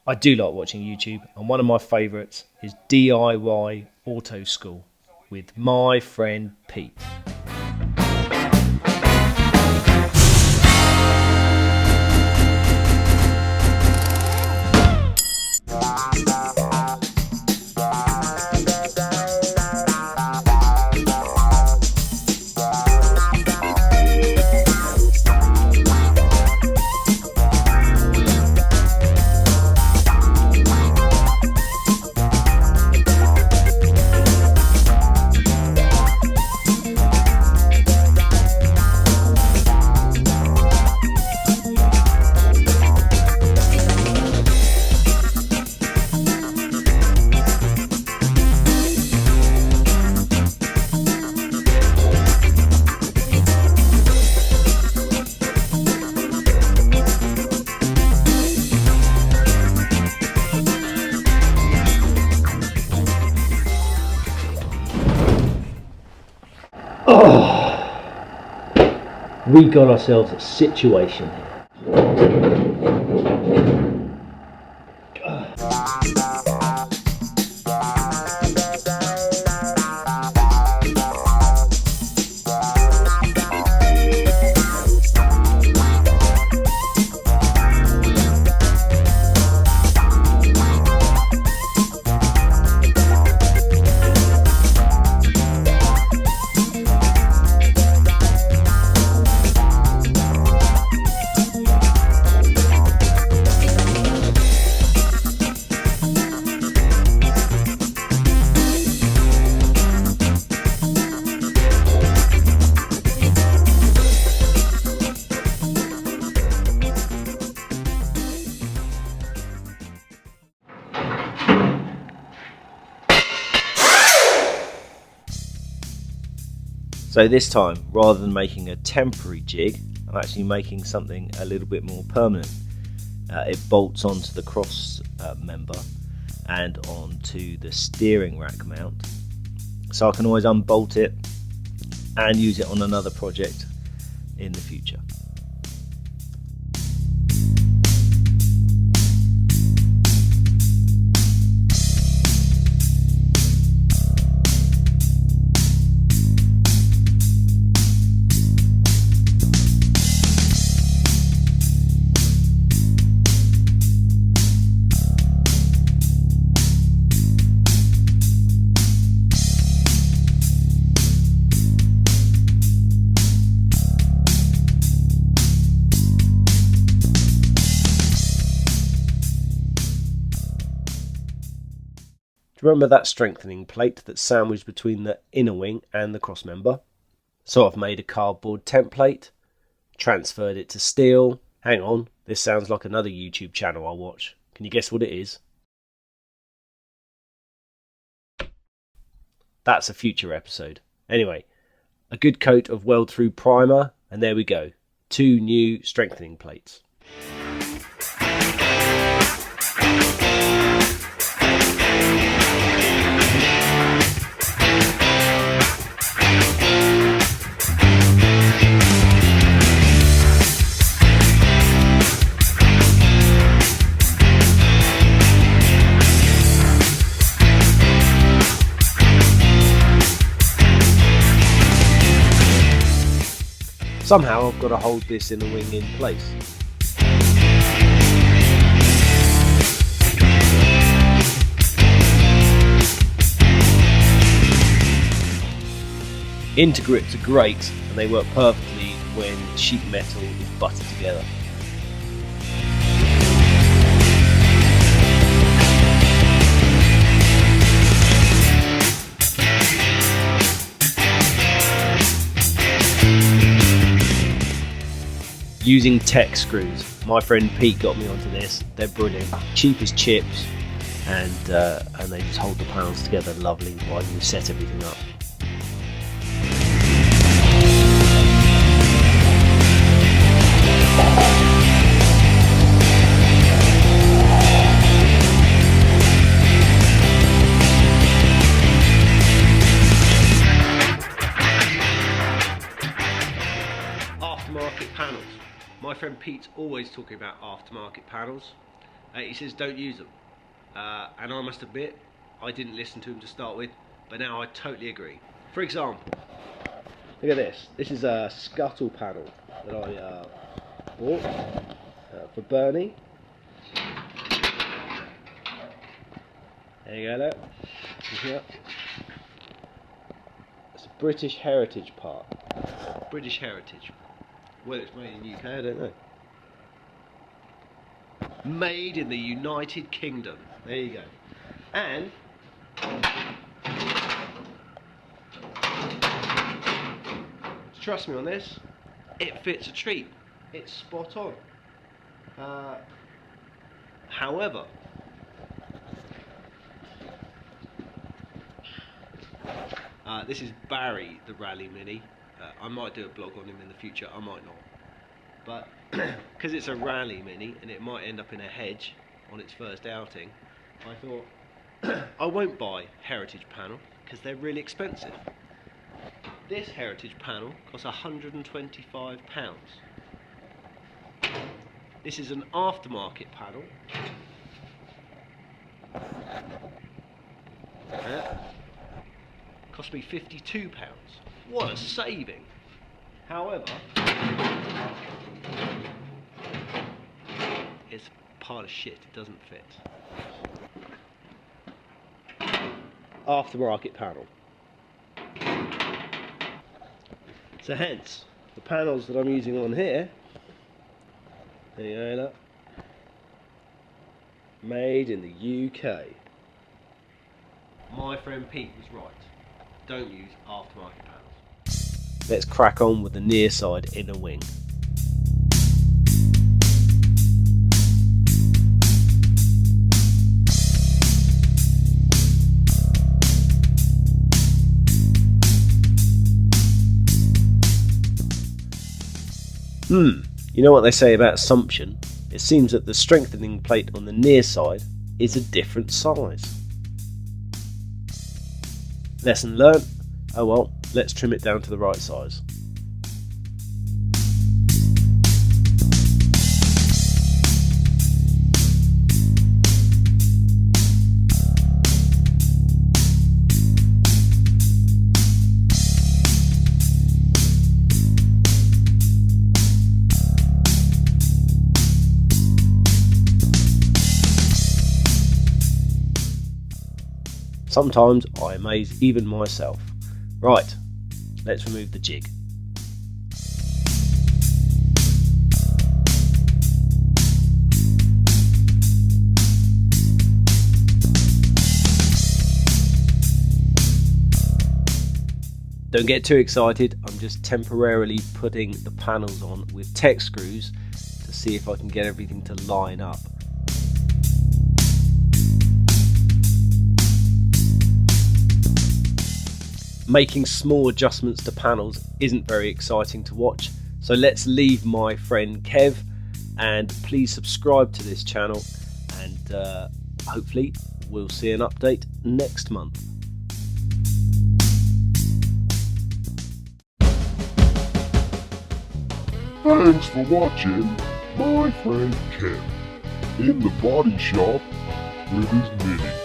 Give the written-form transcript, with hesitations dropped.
I do like watching YouTube, and one of my favourites is DIY Auto School with my friend Pete. We got ourselves a situation here. So this time, rather than making a temporary jig, I'm actually making something a little bit more permanent. It bolts onto the cross member and onto the steering rack mount, so I can always unbolt it and use it on another project in the future. Remember that strengthening plate that's sandwiched between the inner wing and the cross member? So I've made a cardboard template, transferred it to steel. Hang on, this sounds like another YouTube channel I'll watch. Can you guess what it is? That's a future episode. Anyway, a good coat of weld-through primer, and there we go. 2 new strengthening plates. Somehow I've got to hold this inner wing in place. Intergrips are great, and they work perfectly when sheet metal is buttered together. Using tech screws. My friend Pete got me onto this. They're brilliant. Cheap as chips, and they just hold the panels together lovely while you set everything up. Aftermarket panels. My friend Pete's always talking about aftermarket panels. He says don't use them. And I must admit, I didn't listen to him to start with, but now I totally agree. For example, look at this. This is a scuttle panel that I bought for Bernie. There you go, look. Yeah. It's a British heritage part. British heritage. Well, it's made in the UK, I don't know. Made in the United Kingdom. There you go. And trust me on this, it fits a treat. It's spot on. However, this is Barry, the Rally Mini. I might do a blog on him in the future, I might not. But because it's a Rally Mini and it might end up in a hedge on its first outing, I thought I won't buy heritage panel because they're really expensive. This heritage panel costs £125. This is an aftermarket panel. Cost me £52. What a saving! However, it's a pile of shit, it doesn't fit. Aftermarket panel. So hence, the panels that I'm using on here, there you go, look, made in the UK. My friend Pete was right. Don't use aftermarket panels. Let's crack on with the near side inner wing. You know what they say about assumption? It seems that the strengthening plate on the near side is a different size. Lesson learnt. Oh well, let's trim it down to the right size. Sometimes I amaze even myself. Right, let's remove the jig. Don't get too excited, I'm just temporarily putting the panels on with tech screws to see if I can get everything to line up. Making small adjustments to panels isn't very exciting to watch, so let's leave my friend Kev, and please subscribe to this channel, and hopefully we'll see an update next month. Thanks for watching my friend Kev in the body shop with his mini.